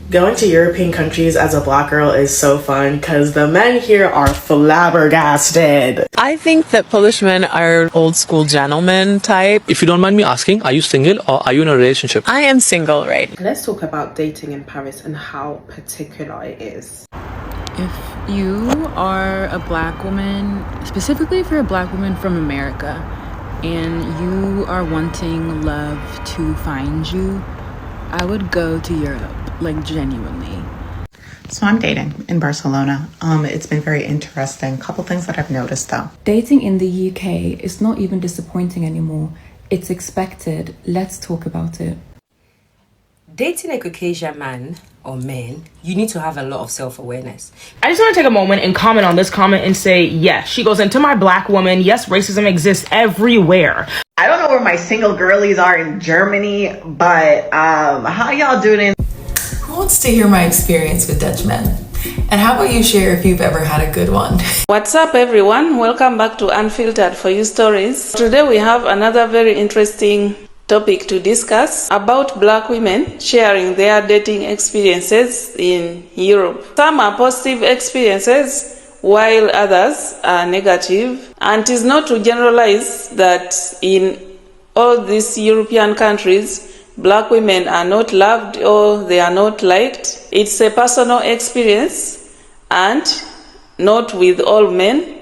Going to European countries as a black girl is so fun because the men here are flabbergasted. I think that Polish men are old school gentleman type. If you don't mind me asking, are you single or are you in a relationship? I am single, right? Let's talk about dating in Paris and how particular it is. If you are a black woman, specifically if you're a black woman from America, and you are wanting love to find you, I would go to Europe, like genuinely. So I'm dating in Barcelona. It's been very interesting. Couple things that I've noticed though. Dating in the UK is not even disappointing anymore. It's expected. Let's talk about it. Dating a Caucasian man or men, you need to have a lot of self-awareness. I just want to take a moment and comment on this comment and say, yes, she goes into my black woman. Yes, racism exists everywhere. I don't know where my single girlies are in Germany, but how y'all doing? Who wants to hear my experience with Dutch men? And how about you share if you've ever had a good one? What's up everyone? Welcome back to Unfiltered for You Stories. Today we have another very interesting topic to discuss about black women sharing their dating experiences in Europe. Some are positive experiences while others are negative, and it is not to generalize that in all these European countries black women are not loved or they are not liked. It's a personal experience, and not with all men,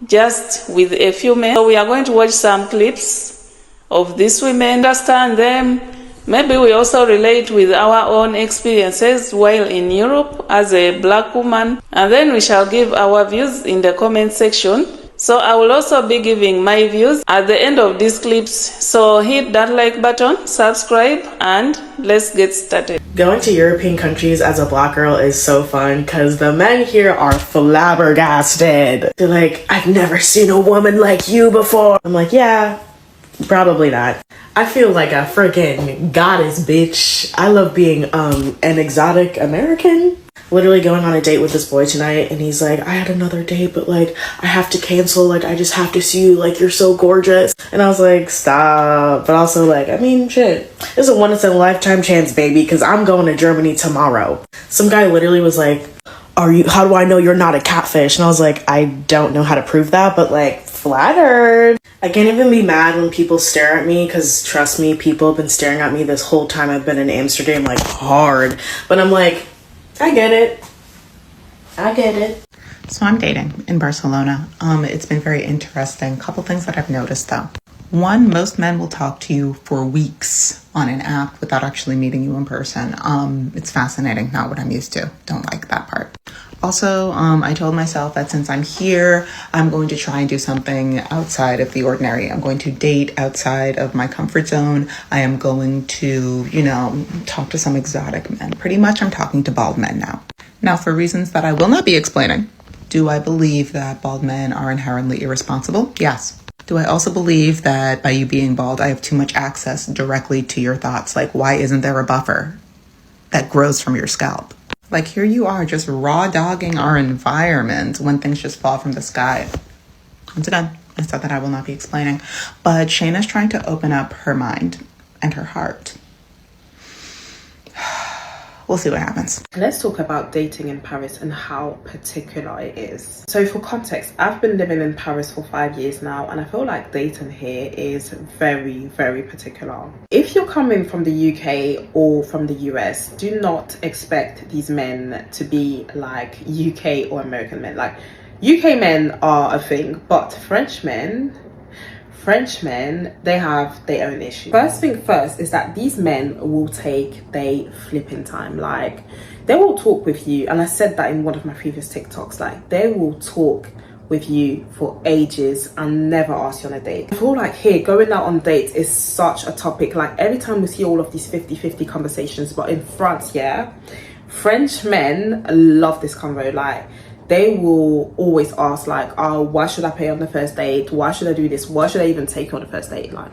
just with a few men. So we are going to watch some clips of these women, understand them. Maybe we also relate with our own experiences while in Europe as a black woman, and then we shall give our views in the comment section. So I will also be giving my views at the end of these clips. So hit that like button, subscribe, and let's get started. Going to European countries as a black girl is so fun because the men here are flabbergasted. They're like, I've never seen a woman like you before. I'm like, yeah, probably not. I feel like a freaking goddess, bitch. I love being an exotic American. Literally going on a date with this boy tonight, and he's like, I had another date, but like I have to cancel, like I just have to see you, like you're so gorgeous. And I was like, stop. But also like, I mean, shit, this is a once in a lifetime chance, baby, because I'm going to Germany tomorrow. Some guy literally was like, how do I know you're not a catfish? And I was like, I don't know how to prove that, but like, flattered. I can't even be mad when people stare at me, because trust me, people have been staring at me this whole time I've been in Amsterdam, like hard. But I'm like, I get it. So I'm dating in Barcelona. It's been very interesting. Couple things that I've noticed though. One, most men will talk to you for weeks on an app without actually meeting you in person. It's fascinating, not what I'm used to. Don't like that part. Also, I told myself that since I'm here, I'm going to try and do something outside of the ordinary. I'm going to date outside of my comfort zone. I am going to, talk to some exotic men. Pretty much I'm talking to bald men now. Now, for reasons that I will not be explaining, do I believe that bald men are inherently irresponsible? Yes. Do I also believe that by you being bald, I have too much access directly to your thoughts? Like, why isn't there a buffer that grows from your scalp? Like, here you are just raw dogging our environment when things just fall from the sky. Once again, I said that I will not be explaining, but Shayna's trying to open up her mind and her heart. We'll see what happens. Let's talk about dating in Paris and how particular it is. So for context, I've been living in Paris for 5 years now, and I feel like dating here is very, very particular. If you're coming from the UK or from the US, do not expect these men to be like UK or American men. Like, UK men are a thing, but French men, they have their own issues. First thing first is that these men will take their flipping time. Like, they will talk with you, and I said that in one of my previous TikToks, like they will talk with you for ages and never ask you on a date. I feel like here, going out on dates is such a topic. Like, every time we see all of these 50-50 conversations, but in France, yeah, French men love this convo. Like, they will always ask like, oh, why should I pay on the first date? Why should I do this? Why should I even take you on the first date? Like,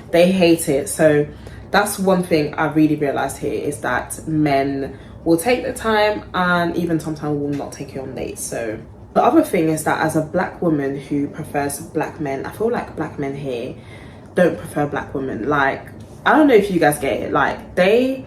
they hate it. So that's one thing I really realized here, is that men will take the time and even sometimes will not take you on dates. So the other thing is that as a black woman who prefers black men, I feel like black men here don't prefer black women. Like, I don't know if you guys get it. Like, they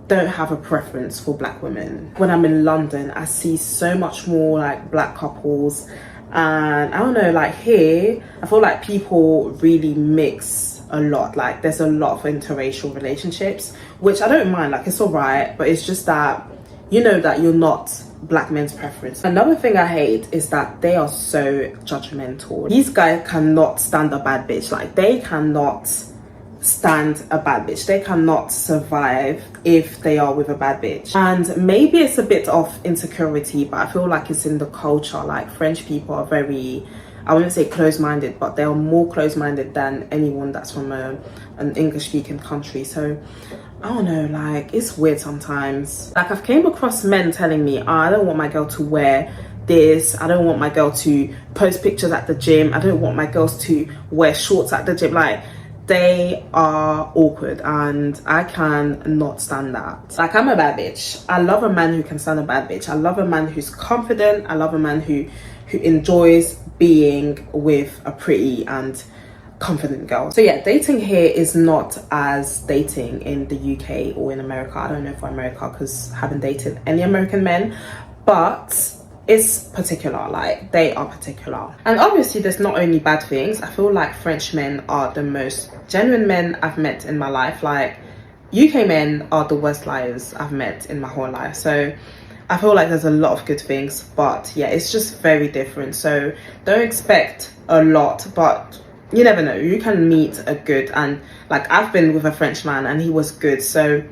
don't have a preference for black women. When I'm in London, I see so much more like black couples, and I don't know, like here I feel like people really mix a lot. Like there's a lot of interracial relationships, which I don't mind, like it's all right, but it's just that you know that you're not black men's preference. Another thing I hate is that they are so judgmental. These guys cannot stand a bad bitch. Like they cannot stand a bad bitch. They cannot survive if they are with a bad bitch. And maybe it's a bit of insecurity, but I feel like it's in the culture. Like French people are very, I wouldn't say close-minded, but they are more close-minded than anyone that's from an English-speaking country. So I don't know, like it's weird sometimes. Like I've came across men telling me, I don't want my girl to wear this, I don't want my girl to post pictures at the gym, I don't want my girls to wear shorts at the gym. Like they are awkward and I can not stand that. Like I'm a bad bitch. I love a man who can stand a bad bitch. I love a man who's confident. I love a man who enjoys being with a pretty and confident girl. So yeah, dating here is not as dating in the UK or in America. I don't know for America because I haven't dated any American men, but it's particular. Like they are particular. And obviously there's not only bad things. I feel like French men are the most genuine men I've met in my life. Like UK men are the worst liars I've met in my whole life. So I feel like there's a lot of good things, but yeah, it's just very different. So don't expect a lot, but you never know, you can meet a good, and like I've been with a French man and he was good. So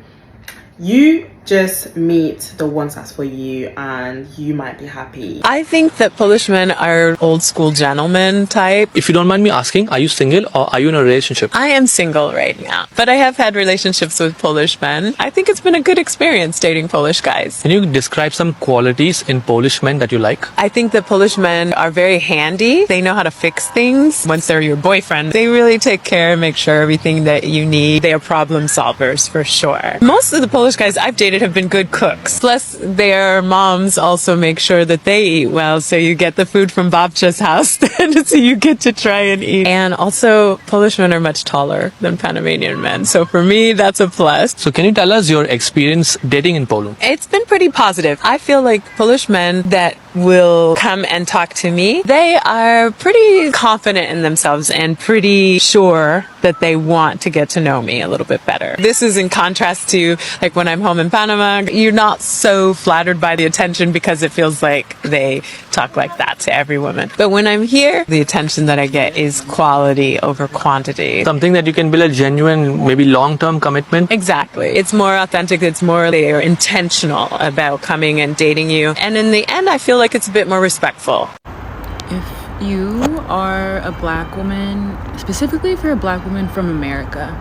you just meet the ones that's for you and you might be happy. I think that Polish men are old school gentleman type. If you don't mind me asking, are you single or are you in a relationship? I am single right now, but I have had relationships with Polish men. I think it's been a good experience dating Polish guys. Can you describe some qualities in Polish men that you like? I think that Polish men are very handy. They know how to fix things. Once they're your boyfriend, they really take care and make sure everything that you need. They are problem solvers for sure. Most of the Polish guys I've dated have been good cooks. Plus, their moms also make sure that they eat well, so you get the food from Babcia's house, so you get to try and eat. And also, Polish men are much taller than Panamanian men, so for me, that's a plus. So can you tell us your experience dating in Poland? It's been pretty positive. I feel like Polish men that will come and talk to me, they are pretty confident in themselves and pretty sure that they want to get to know me a little bit better. This is in contrast to like when I'm home in Panama, you're not so flattered by the attention because it feels like they talk like that to every woman. But when I'm here, the attention that I get is quality over quantity. Something that you can build a genuine, maybe long-term commitment. Exactly. It's more authentic. It's more, they are intentional about coming and dating you. And in the end, I feel like it's a bit more respectful. If you are a black woman, specifically if you're a black woman from America,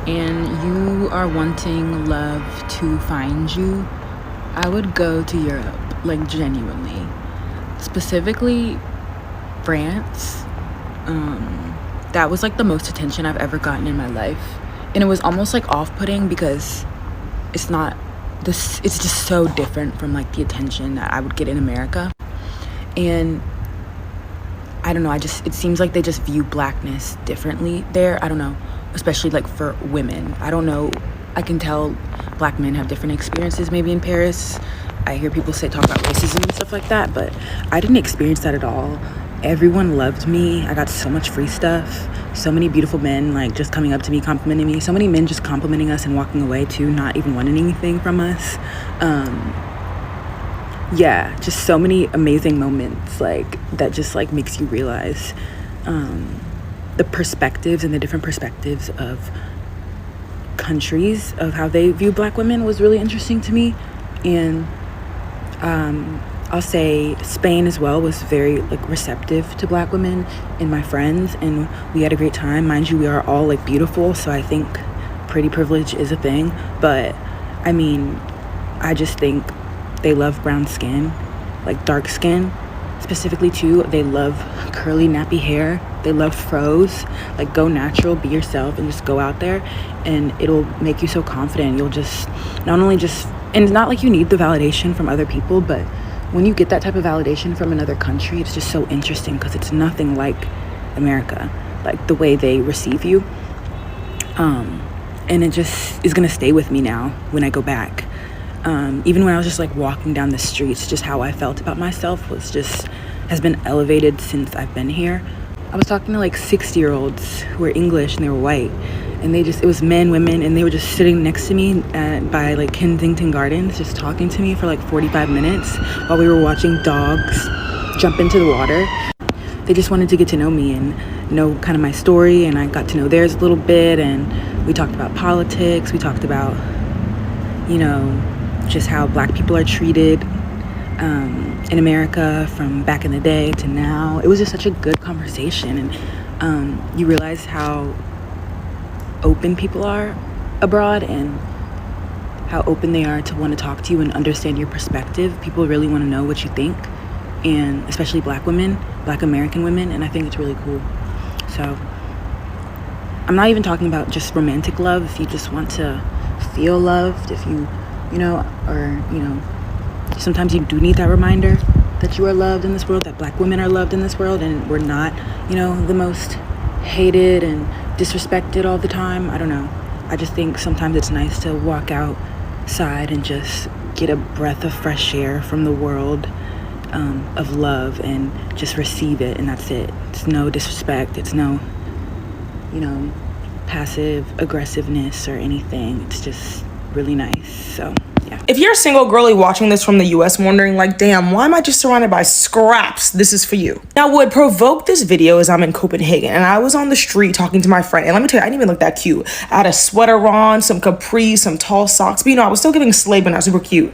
and you are wanting love to find you, I would go to Europe, like genuinely. Specifically, France. That was like the most attention I've ever gotten in my life. And it was almost like off-putting because it's not this, it's just so different from like the attention that I would get in America. And I don't know, it seems like they just view blackness differently there. I don't know, especially like for women. I don't know, I can tell black men have different experiences maybe in Paris. I hear people talk about racism and stuff like that, but I didn't experience that at all. Everyone loved me. I got so much free stuff. So many beautiful men like just coming up to me, complimenting me. So many men just complimenting us and walking away too, not even wanting anything from us. Yeah, just so many amazing moments like that just like makes you realize the perspectives and the different perspectives of countries of how they view black women was really interesting to me. And I'll say Spain as well was very like receptive to black women and my friends, and we had a great time. Mind you, we are all like beautiful, so I think pretty privilege is a thing, but I mean, I just think they love brown skin, like dark skin specifically too. They love curly nappy hair. They love fros. Like go natural, be yourself, and just go out there and it'll make you so confident. You'll just not only just, and it's not like you need the validation from other people, but when you get that type of validation from another country, it's just so interesting because it's nothing like America, like the way they receive you. And it just is gonna stay with me now when I go back. Even when I was just like walking down the streets, just how I felt about myself has been elevated since I've been here. I was talking to like 60-year-olds who were English and they were white, and it was men, women, and they were just sitting next to me by like Kensington Gardens, just talking to me for like 45 minutes while we were watching dogs jump into the water. They just wanted to get to know me and know kind of my story, and I got to know theirs a little bit, and we talked about politics, we talked about, you know, just how black people are treated in America from back in the day to now. It was just such a good conversation, and you realize how open people are abroad and how open they are to want to talk to you and understand your perspective. People really want to know what you think, and especially black women, black American women, and I think it's really cool. So I'm not even talking about just romantic love. If you just want to feel loved, if you know, or, you know, sometimes you do need that reminder that you are loved in this world, that black women are loved in this world, and we're not, you know, the most hated and disrespected all the time. I don't know. I just think sometimes it's nice to walk outside and just get a breath of fresh air from the world of love and just receive it, and that's it. It's no disrespect. It's no, you know, passive aggressiveness or anything. It's just really nice. So yeah. If you're a single girly watching this from the US wondering like, damn, why am I just surrounded by scraps? This is for you. Now, what provoked this video is I'm in Copenhagen and I was on the street talking to my friend, and let me tell you, I didn't even look that cute. I had a sweater on, some capris, some tall socks, but you know, I was still giving slay, but not super cute.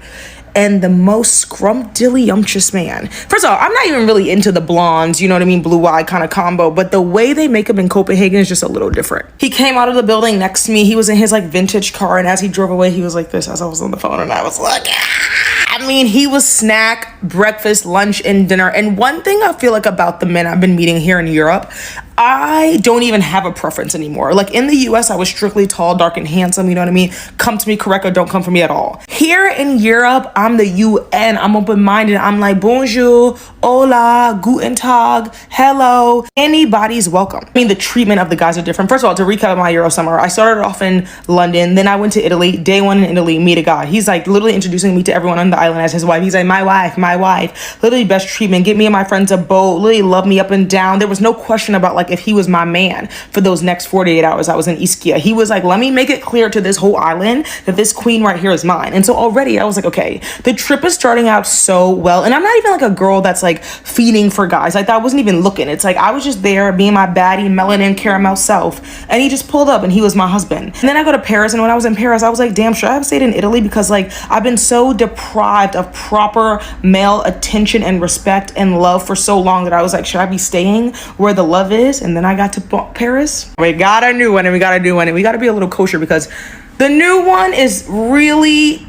And the most scrumptious man. First of all, I'm not even really into the blondes, you know what I mean, blue-eyed kind of combo, but the way they make them in Copenhagen is just a little different. He came out of the building next to me. He was in his like vintage car, and as he drove away, he was like this as I was on the phone, and I was like, ah! I mean, he was snack, breakfast, lunch, and dinner. And one thing I feel like about the men I've been meeting here in Europe, I don't even have a preference anymore. Like in the US, I was strictly tall, dark, and handsome, you know what I mean? Come to me correct or don't come for me at all. Here in Europe, I'm the UN. I'm open-minded. I'm like, bonjour, hola, guten tag, hello. Anybody's welcome. I mean, the treatment of the guys are different. First of all, to recap my Euro summer, I started off in London, then I went to Italy. Day one in Italy, meet a guy. He's like literally introducing me to everyone on the island as his wife. He's like, my wife, my wife. Literally best treatment. Get me and my friends a boat. Literally love me up and down. There was no question about like if he was my man for those next 48 hours I was in Ischia. He was like, let me make it clear to this whole island that this queen right here is mine. And so already I was like, okay, the trip is starting out so well. And I'm not even like a girl that's like feeding for guys. Like I wasn't even looking. It's like I was just there being my baddie, melanin, caramel self. And he just pulled up and he was my husband. And then I go to Paris, and when I was in Paris, I was like, damn, should I have stayed in Italy? Because like I've been so deprived of proper male attention and respect and love for so long that I was like, should I be staying where the love is? And then I got to Paris. We got a new one, and we got to do one, and we got to be a little kosher because the new one is really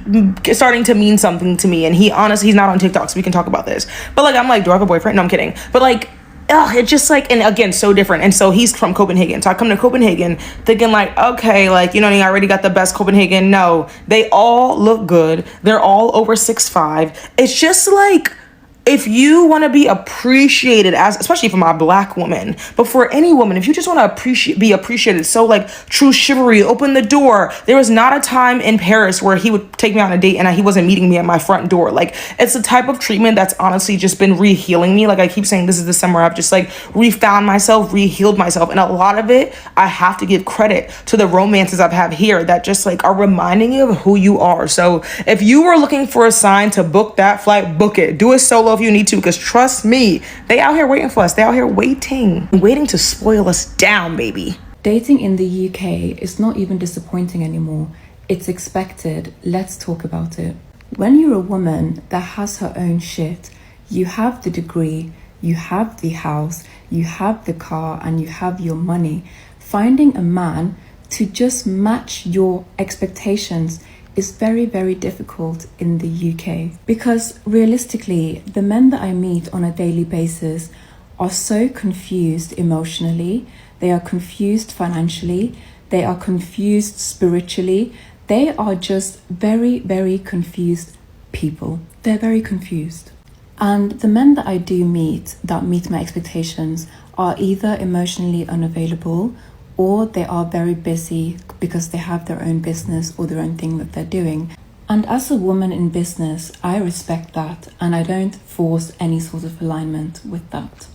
starting to mean something to me. And he's not on TikTok, so we can talk about this. But like, I'm like, do I have a boyfriend? No, I'm kidding. But like, it's just like, and again, so different. And so he's from Copenhagen. So I come to Copenhagen thinking like, okay, like, you know, I already got the best Copenhagen. No, they all look good. They're all over 6'5". It's just like, if you want to be appreciated, as especially for my black woman, but for any woman, if you just want to be appreciated, so like true chivalry, open the door. There was not a time in Paris where he would take me on a date and he wasn't meeting me at my front door. Like it's the type of treatment that's honestly just been re-healing me. Like I keep saying, this is the summer I've just like refound myself, re-healed myself, and a lot of it I have to give credit to the romances I've had here that just like are reminding you of who you are. So if you were looking for a sign to book that flight, book it. Do it solo if you need to, because trust me, they out here waiting for us. They out here waiting to spoil us down, baby. Dating in the UK is not even disappointing anymore. It's expected. Let's talk about it. When you're a woman that has her own shit, you have the degree, you have the house, you have the car, and you have your money. Finding a man to just match your expectations is very, very difficult in the UK, because realistically, the men that I meet on a daily basis are so confused emotionally, they are confused financially, they are confused spiritually, they are just very, very confused people. They're very confused. And the men that I do meet that meet my expectations are either emotionally unavailable, or they are very busy because they have their own business or their own thing that they're doing. And as a woman in business, I respect that and I don't force any sort of alignment with that.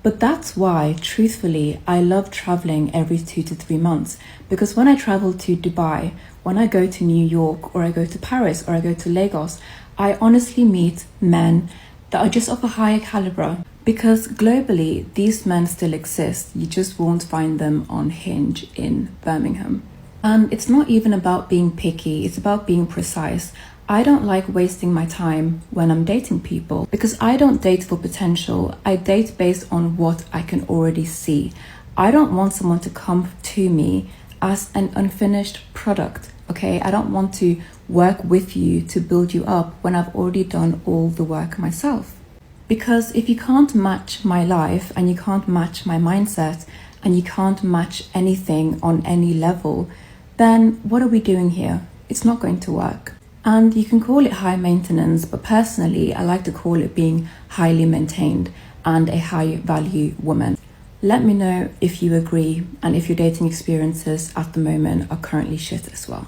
But that's why, truthfully, I love traveling every 2 to 3 months, because when I travel to Dubai, when I go to New York, or I go to Paris, or I go to Lagos, I honestly meet men that are just of a higher caliber. Because globally, these men still exist. You just won't find them on Hinge in Birmingham. And it's not even about being picky, it's about being precise. I don't like wasting my time when I'm dating people because I don't date for potential. I date based on what I can already see. I don't want someone to come to me as an unfinished product, okay? I don't want to work with you to build you up when I've already done all the work myself. Because if you can't match my life and you can't match my mindset and you can't match anything on any level, then what are we doing here? It's not going to work. And you can call it high maintenance, but personally, I like to call it being highly maintained and a high value woman. Let me know if you agree and if your dating experiences at the moment are currently shit as well.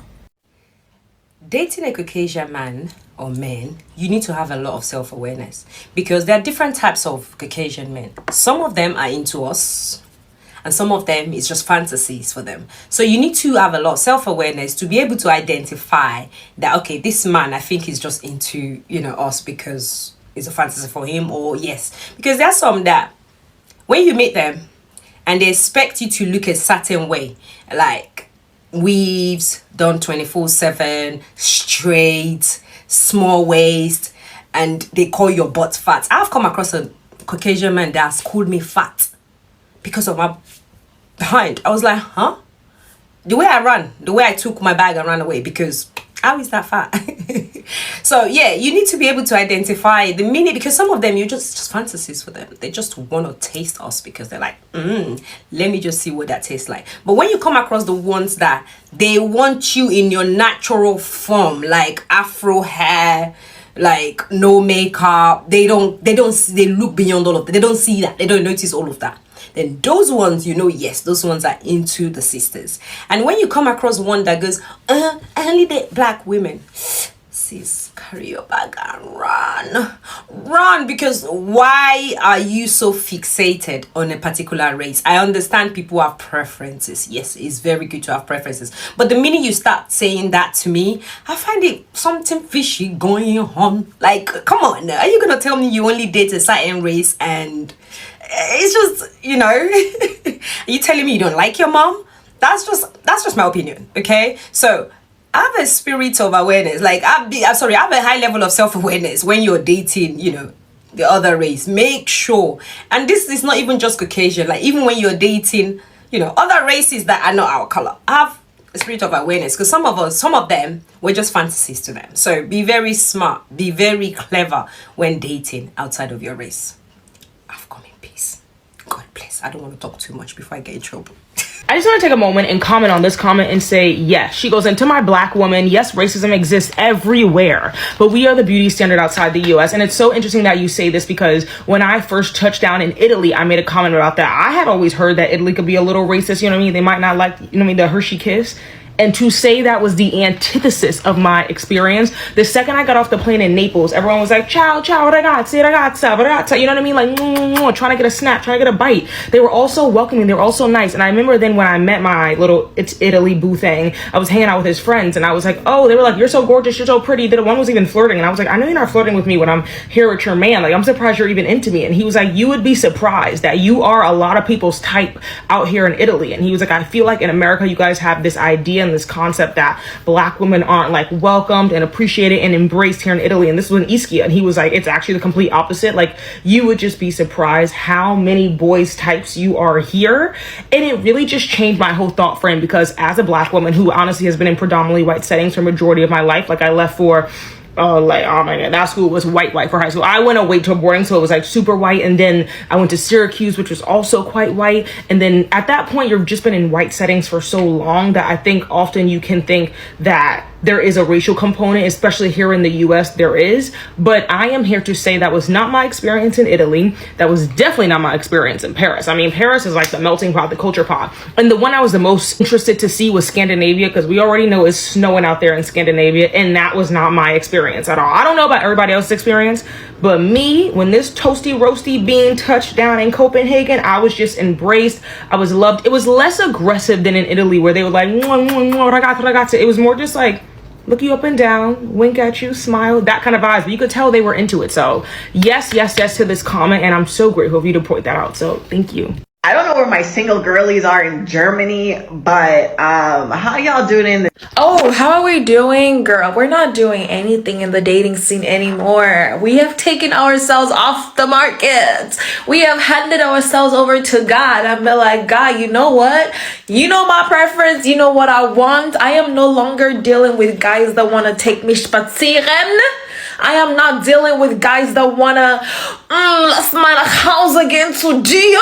Dating a Caucasian man or men, you need to have a lot of self-awareness because there are different types of Caucasian men. Some of them are into us and some of them is just fantasies for them. So you need to have a lot of self-awareness to be able to identify that, okay, this man, I think he's just into, us because it's a fantasy for him, or yes. Because there's some that when you meet them and they expect you to look a certain way, like weaves, done 24/7, straight, small waist, and they call your butt fat. I've come across a Caucasian man that's called me fat because of my behind. I was like, huh? The way I ran, the way I took my bag and ran away, because how is that fat? So yeah, you need to be able to identify the meaning, because some of them, you just fantasies for them. They just want to taste us because they're like, let me just see what that tastes like. But when you come across the ones that they want you in your natural form, like afro hair, like no makeup, they look beyond all of that. They don't see that. They don't notice all of that. Then those ones, yes, those ones are into the sisters. And when you come across one that goes, I only date black women, sis, carry your bag and run. Because why are you so fixated on a particular race? I understand people have preferences. Yes, it's very good to have preferences, but the minute you start saying that to me, I find it something fishy going on. Like, come on, are you gonna tell me you only date a certain race? And it's just, are you telling me you don't like your mom? That's just my opinion, okay? So I have a spirit of awareness. Like, I have a high level of self-awareness when you're dating, the other race. Make sure, and this is not even just Caucasian, like even when you're dating, other races that are not our color, have a spirit of awareness, because some of them were just fantasies to them. So be very smart, be very clever when dating outside of your race. I've come in peace. God bless. I don't want to talk too much before I get in trouble. I just want to take a moment and comment on this comment and say, yes, she goes, into my black woman, yes, racism exists everywhere, but we are the beauty standard outside the US. And it's so interesting that you say this, because when I first touched down in Italy, I made a comment about that. I had always heard that Italy could be a little racist, they might not like, the Hershey kiss. And to say that was the antithesis of my experience, the second I got off the plane in Naples, everyone was like, ciao, ragazzi, you know what I mean? Like, trying to get a snap, trying to get a bite. They were all so welcoming. They were all so nice. And I remember then when I met my little It's Italy boo thing, I was hanging out with his friends and I was like, oh, they were like, you're so gorgeous, you're so pretty. The one was even flirting. And I was like, I know you're not flirting with me when I'm here with your man. Like, I'm surprised you're even into me. And he was like, you would be surprised that you are a lot of people's type out here in Italy. And he was like, I feel like in America, you guys have this idea and this concept that black women aren't like welcomed and appreciated and embraced here in Italy. And this was in Ischia, and he was like, it's actually the complete opposite. Like, you would just be surprised how many boys types you are here. And it really just changed my whole thought frame, because as a black woman who honestly has been in predominantly white settings for a majority of my life, like I left for oh my god, that school was white for high school. I went away to a boarding, so it was like super white, and then I went to Syracuse, which was also quite white. And then at that point, you've just been in white settings for so long that I think often you can think that there is a racial component, especially here in the US, there is. But I am here to say that was not my experience in Italy. That was definitely not my experience in Paris. I mean, Paris is like the melting pot, the culture pot. And the one I was the most interested to see was Scandinavia, because we already know it's snowing out there in Scandinavia, and that was not my experience at all. I don't know about everybody else's experience, but me, when this toasty roasty bean touched down in Copenhagen, I was just embraced. I was loved. It was less aggressive than in Italy, where they were like, mwah, mwah, mwah, ragazzi. It was more just like, look you up and down, wink at you, smile, that kind of vibes. But you could tell they were into it. So yes to this comment, and I'm so grateful of you to point that out. So thank you. I don't know where my single girlies are in Germany, but how y'all doing in the— Oh, how are we doing? Girl, we're not doing anything in the dating scene anymore. We have taken ourselves off the market. We have handed ourselves over to God and be like, God, you know what? You know my preference. You know what I want. I am no longer dealing with guys that want to take me spazieren. I am not dealing with guys that wanna lass meine Hause gehen zu dir.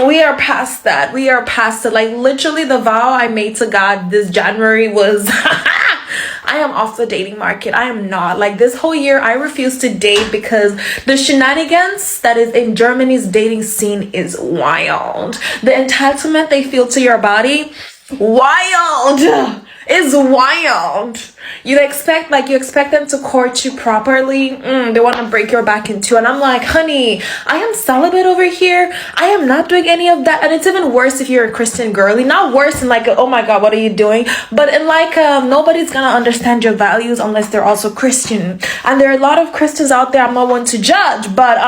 We are past that. We are past it. Like literally the vow I made to God this January was I am off the dating market. I am not. Like this whole year I refuse to date because the shenanigans that is in Germany's dating scene is wild. The entitlement they feel to your body, wild. Is wild. You expect them to court you properly. They want to break your back in two. And I'm like, honey, I am celibate over here. I am not doing any of that. And it's even worse if you're a Christian girly. Not worse in like, oh my God, what are you doing? But in like, nobody's gonna understand your values unless they're also Christian. And there are a lot of Christians out there. I'm not one to judge, but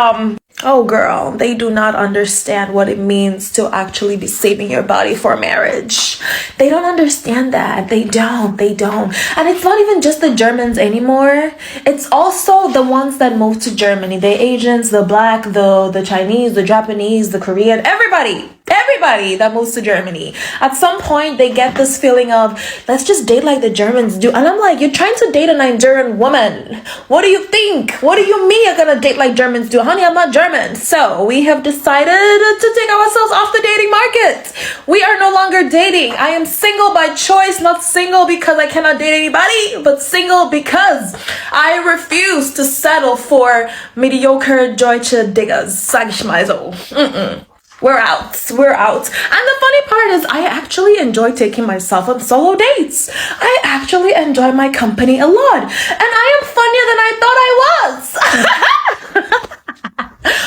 oh girl, they do not understand what it means to actually be saving your body for marriage. They don't understand that. They don't. And it's not even just the Germans anymore. It's also the ones that moved to Germany. The Asians, the Black, the Chinese, the Japanese, the Korean, everybody that moves to Germany. At some point, they get this feeling of, let's just date like the Germans do. And I'm like, you're trying to date a Nigerian woman. What do you think? What do you mean you're gonna date like Germans do? Honey, I'm not German. So we have decided to take ourselves off the dating market. We are no longer dating. I am single by choice, not single because I cannot date anybody, but single because I refuse to settle for mediocre Deutsche Diggers. Sag ich mal so. We're out. And the funny part is I actually enjoy taking myself on solo dates. I actually enjoy my company a lot. And I am funnier than I thought I was.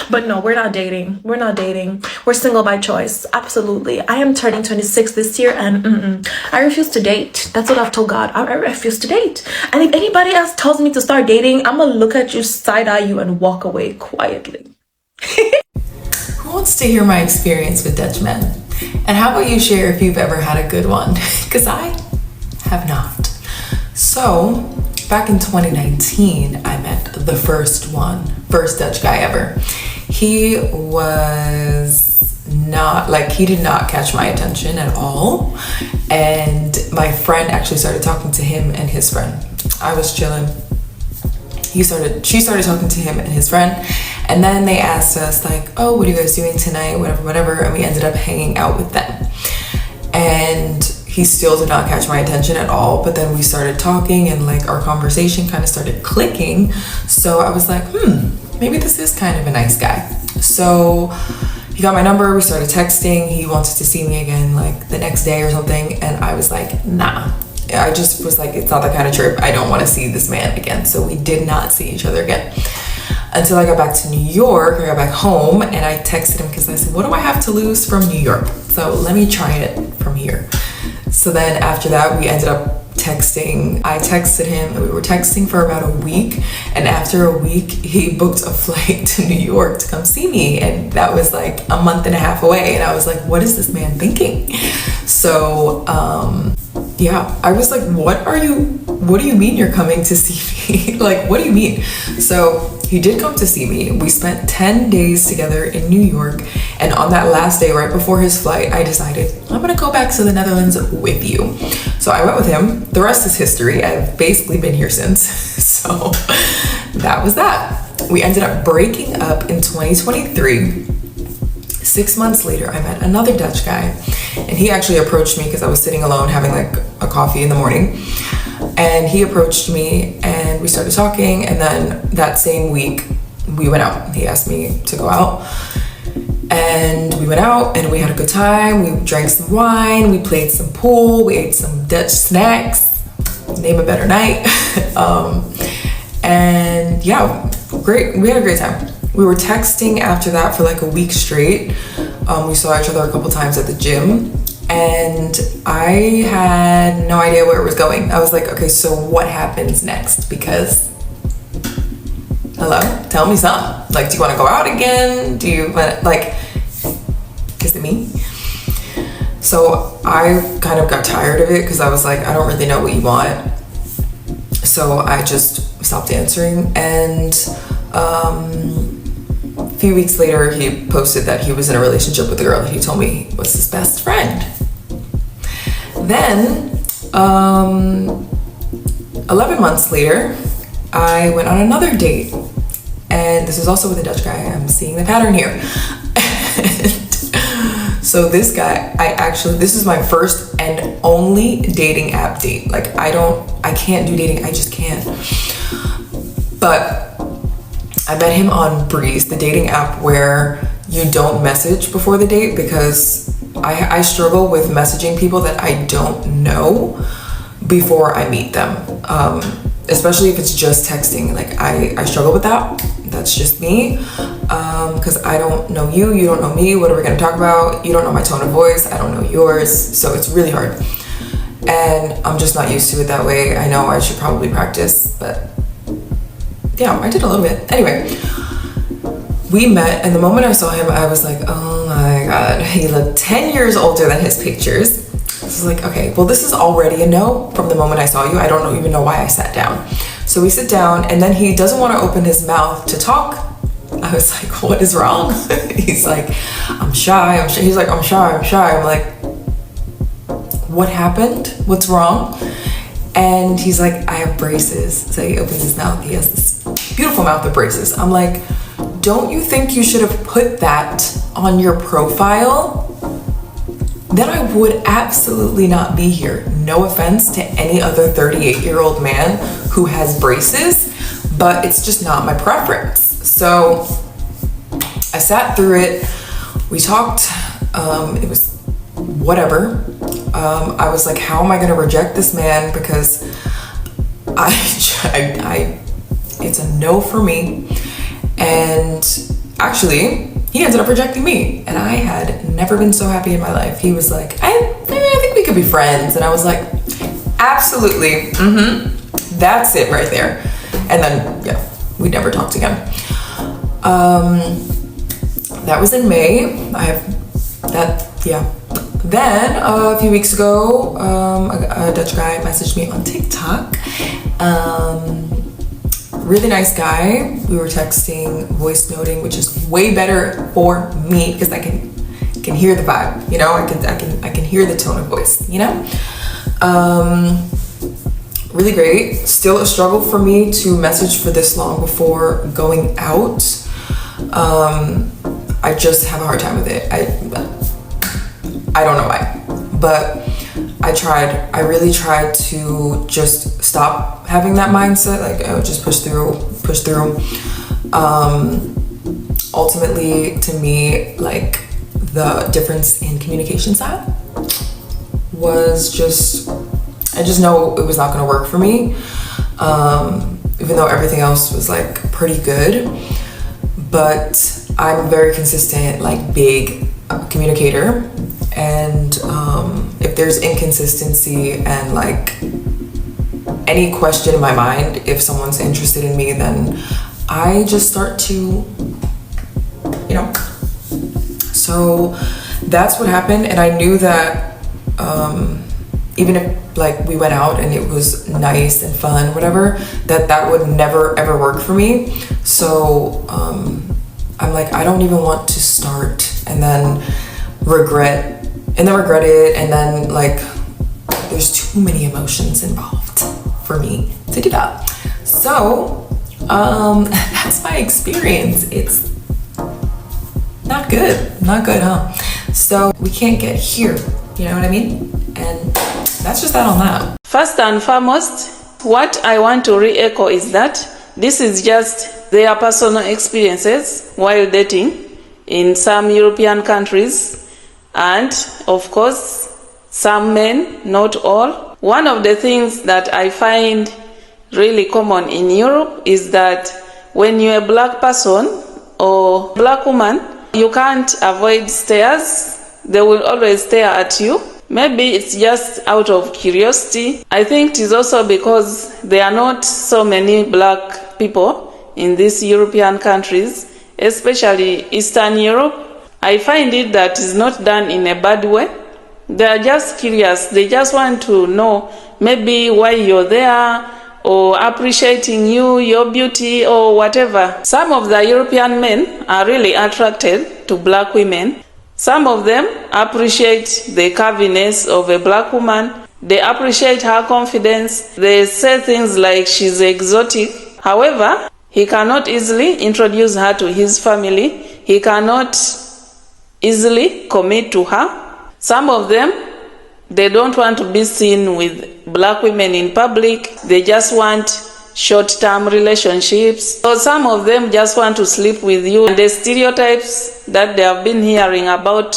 But no, we're not dating. We're single by choice. Absolutely. I am turning 26 this year and I refuse to date. That's what I've told God. I refuse to date. And if anybody else tells me to start dating, I'm going to look at you, side-eye you, and walk away quietly. Who wants to hear my experience with Dutch men? And how about you share if you've ever had a good one? Because I have not. So, back in 2019, I met the first Dutch guy ever. He was not, like, he did not catch my attention at all. And my friend actually started talking to him and his friend. I was chilling. She started talking to him and his friend, and then they asked us like, oh, what are you guys doing tonight, whatever, and we ended up hanging out with them. And he still did not catch my attention at all, but then we started talking and like our conversation kind of started clicking. So I was like, maybe this is kind of a nice guy. So he got my number, we started texting. He wanted to see me again like the next day or something, and I was like, nah. I just was like, it's not that kind of trip. I don't want to see this man again. So we did not see each other again until I got back to New York. I got back home and I texted him because I said, what do I have to lose from New York? So let me try it from here. So then after that, we ended up texting. I texted him and we were texting for about a week. And after a week, he booked a flight to New York to come see me. And that was like a month and a half away. And I was like, what is this man thinking? So, yeah, I was like, what do you mean you're coming to see me? Like, what do you mean? So he did come to see me. We spent 10 days together in New York. And on that last day, right before his flight, I decided I'm going to go back to the Netherlands with you. So I went with him. The rest is history. I've basically been here since. So that was that. We ended up breaking up in 2023. 6 months later, I met another Dutch guy, and he actually approached me because I was sitting alone having like a coffee in the morning. And he approached me and we started talking, and then that same week we went out. He asked me to go out, and we went out and we had a good time. We drank some wine, we played some pool, we ate some Dutch snacks, name a better night. And yeah, great, we had a great time. We were texting after that for like a week straight. We saw each other a couple times at the gym, and I had no idea where it was going. I was like, okay, so what happens next? Because, hello, tell me something. Like, do you want to go out again? Do you want, like, is it me? So I kind of got tired of it because I was like, I don't really know what you want. So I just stopped answering, and a few weeks later, he posted that he was in a relationship with a girl that he told me was his best friend. Then, 11 months later, I went on another date. And this is also with a Dutch guy. I'm seeing the pattern here. So this guy, this is my first and only dating app date. Like, I can't do dating, I just can't. But I met him on Breeze, the dating app where you don't message before the date, because I struggle with messaging people that I don't know before I meet them. Especially if it's just texting. Like, I struggle with that. That's just me. Because I don't know you, you don't know me. What are we gonna talk about? You don't know my tone of voice, I don't know yours. So it's really hard. And I'm just not used to it that way. I know I should probably practice, but yeah, I did a little bit. Anyway, we met, and the moment I saw him, I was like, oh my God, he looked 10 years older than his pictures. I was like, okay, well, this is already a no from the moment I saw you. I don't even know why I sat down. So we sit down, and then he doesn't want to open his mouth to talk. I was like, what is wrong? He's like, I'm shy. He's like, I'm shy. I'm like, what happened? What's wrong? And he's like, I have braces. So he opens his mouth. He has this beautiful mouth with braces. I'm like, don't you think you should have put that on your profile? Then I would absolutely not be here. No offense to any other 38-year-old man who has braces, but it's just not my preference. So I sat through it. We talked. It was whatever. I was like, how am I gonna reject this man? Because it's a no for me. And actually, he ended up rejecting me, and I had never been so happy in my life. He was like, I think we could be friends. And I was like, absolutely, that's it right there. And then, yeah, we never talked again. That was in May. Then a few weeks ago, a Dutch guy messaged me on TikTok. Really nice guy. We were texting, voice noting, which is way better for me because I can hear the vibe, you know. I can hear the tone of voice, you know. Really great. Still a struggle for me to message for this long before going out. I just have a hard time with it. I don't know why, but I really tried to just stop having that mindset. Like, I would just push through. Ultimately, to me, like, the difference in communication style was just, I just know it was not gonna work for me. Even though everything else was like pretty good, but I'm a very consistent, like, big communicator. And if there's inconsistency and like any question in my mind, if someone's interested in me, then I just start to, you know. So that's what happened. And I knew that even if like we went out and it was nice and fun, whatever, that would never ever work for me. So I'm like, I don't even want to start and then regret it, and then like there's too many emotions involved for me to do that. So that's my experience. It's not good, huh? So we can't get here, you know what I mean? And that's just that on that. First and foremost, what I want to re-echo is that this is just their personal experiences while dating in some European countries, and of course some men, not all. One of the things that I find really common in Europe is that when you're a black person or black woman, you can't avoid stares. They will always stare at you. Maybe it's just out of curiosity. I think it is also because there are not so many black people in these European countries, especially Eastern Europe. I find it that is not done in a bad way. They are just curious. They just want to know maybe why you're there, or appreciating you, your beauty, or whatever. Some of the European men are really attracted to black women. Some of them appreciate the curviness of a black woman. They appreciate her confidence. They say things like she's exotic. However, he cannot easily introduce her to his family. He cannot easily commit to her. Some of them, they don't want to be seen with black women in public. They just want short-term relationships. So some of them just want to sleep with you. And the stereotypes that they have been hearing about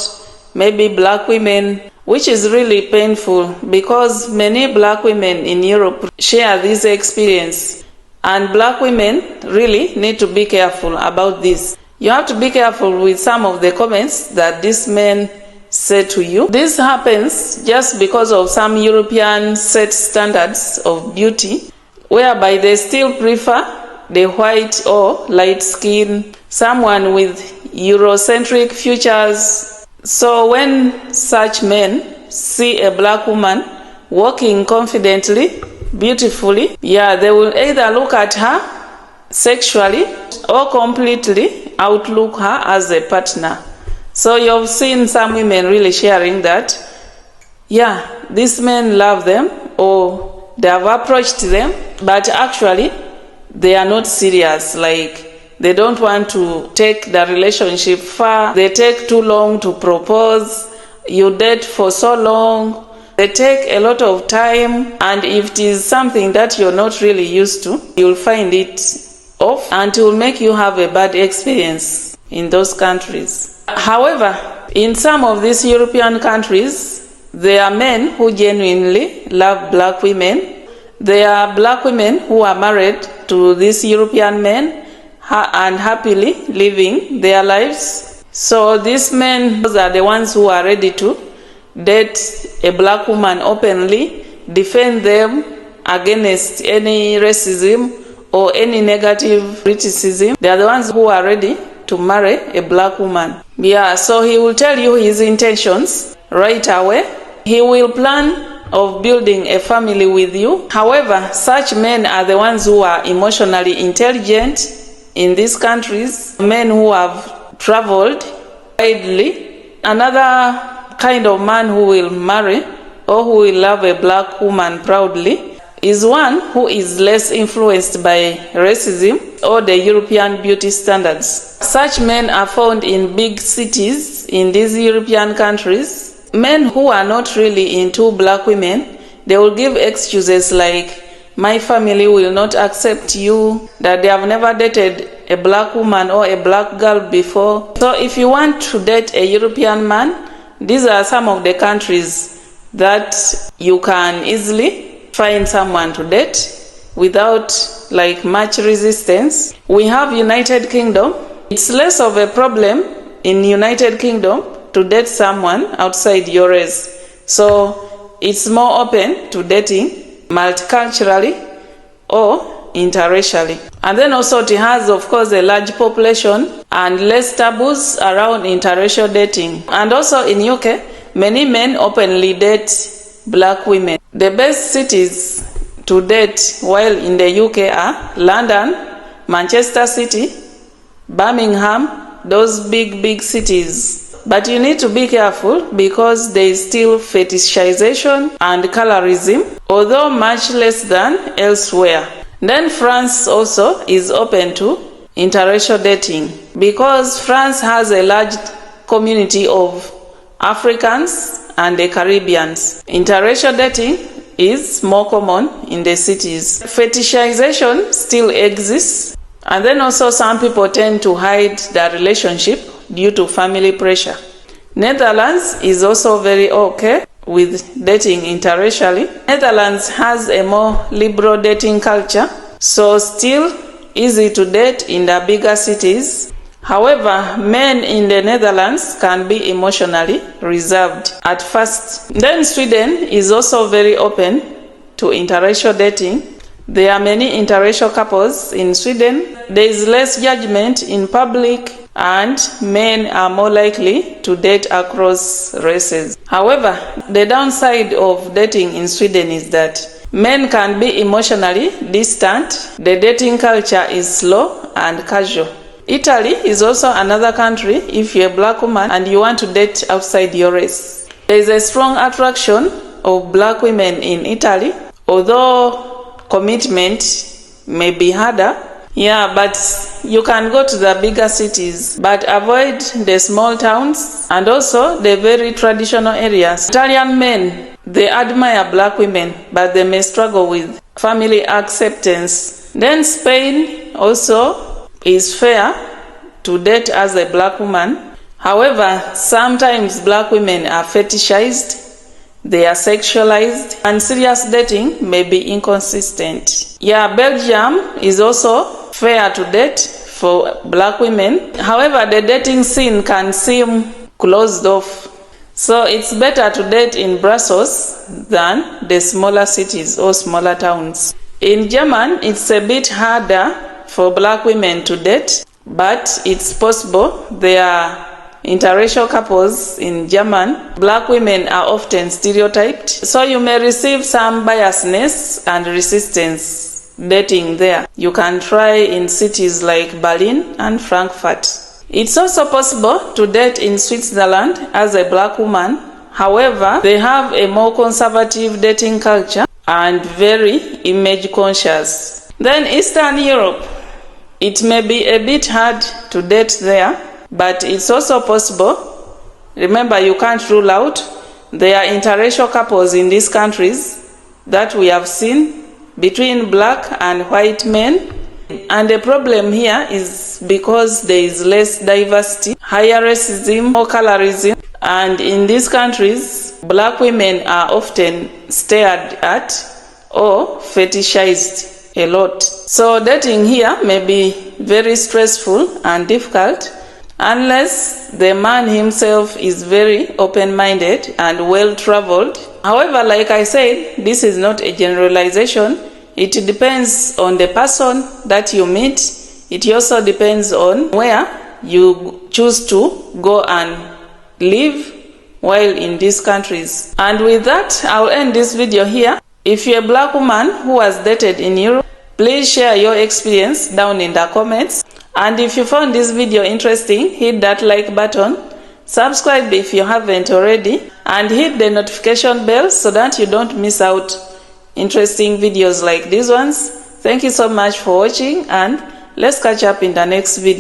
maybe black women, which is really painful because many black women in Europe share this experience. And black women really need to be careful about this. You have to be careful with some of the comments that these men say to you. This happens just because of some European set standards of beauty, whereby they still prefer the white or light skin, someone with Eurocentric features. So when such men see a black woman walking confidently, beautifully, they will either look at her sexually or completely outlook her as a partner. So you've seen some women really sharing that, these men love them, or they have approached them, but actually they are not serious. Like, they don't want to take the relationship far. They take too long to propose. You date for so long. They take a lot of time, and if it is something that you're not really used to, you'll find it off, and it will make you have a bad experience in those countries. However, in some of these European countries, there are men who genuinely love black women. There are black women who are married to these European men and happily living their lives. So these men are the ones who are ready to date a black woman openly, defend them against any racism or any negative criticism. They are the ones who are ready to marry a black woman. So he will tell you his intentions right away. He will plan of building a family with you. However, such men are the ones who are emotionally intelligent in these countries, men who have traveled widely. Another kind of man who will marry or who will love a black woman proudly is one who is less influenced by racism or the European beauty standards. Such men are found in big cities in these European countries. Men who are not really into black women, they will give excuses like, my family will not accept you, that they have never dated a black woman or a black girl before. So if you want to date a European man, these are some of the countries that you can easily find someone to date without much resistance. We have United Kingdom. It's less of a problem in United Kingdom to date someone outside your race. So it's more open to dating multiculturally or interracially. And then also it has, of course, a large population and less taboos around interracial dating. And also in UK, many men openly date black women. The best cities to date while in the UK are London, Manchester City, Birmingham, those big cities. But you need to be careful because there is still fetishization and colorism, although much less than elsewhere. Then France also is open to interracial dating because France has a large community of Africans and the Caribbeans. Interracial dating is more common in the cities. Fetishization still exists, and then also some people tend to hide their relationship due to family pressure. Netherlands is also very okay with dating interracially. Netherlands has a more liberal dating culture, so still easy to date in the bigger cities. However, men in the Netherlands can be emotionally reserved at first. Then Sweden is also very open to interracial dating. There are many interracial couples in Sweden. There is less judgment in public, and men are more likely to date across races. However, the downside of dating in Sweden is that men can be emotionally distant. The dating culture is slow and casual. Italy is also another country if you're a black woman and you want to date outside your race. There is a strong attraction of black women in Italy, although commitment may be harder. Yeah, but you can go to the bigger cities, but avoid the small towns and also the very traditional areas. Italian men, they admire black women, but they may struggle with family acceptance. Then Spain also is fair to date as a black woman. However, sometimes black women are fetishized, they are sexualized, and serious dating may be inconsistent. Yeah, Belgium is also fair to date for black women. However, the dating scene can seem closed off. So it's better to date in Brussels than the smaller cities or smaller towns. In Germany, it's a bit harder for black women to date, but it's possible. There are interracial couples in Germany. Black women are often stereotyped, so you may receive some biasness and resistance dating there. You can try in cities like Berlin and Frankfurt. It's also possible to date in Switzerland as a black woman. However, they have a more conservative dating culture and very image conscious. Then Eastern Europe, it may be a bit hard to date there, but it's also possible. Remember, you can't rule out. There are interracial couples in these countries that we have seen between black and white men. And the problem here is because there is less diversity, higher racism or colorism, and in these countries, black women are often stared at or fetishized a lot. So dating here may be very stressful and difficult unless the man himself is very open-minded and well-traveled. However, like I said, this is not a generalization. It depends on the person that you meet. It also depends on where you choose to go and live while in these countries. And with that, I'll end this video here. If you're a black woman who has dated in Europe, please share your experience down in the comments. And if you found this video interesting, hit that like button, subscribe if you haven't already, and hit the notification bell so that you don't miss out interesting videos like these ones. Thank you so much for watching, and let's catch up in the next video.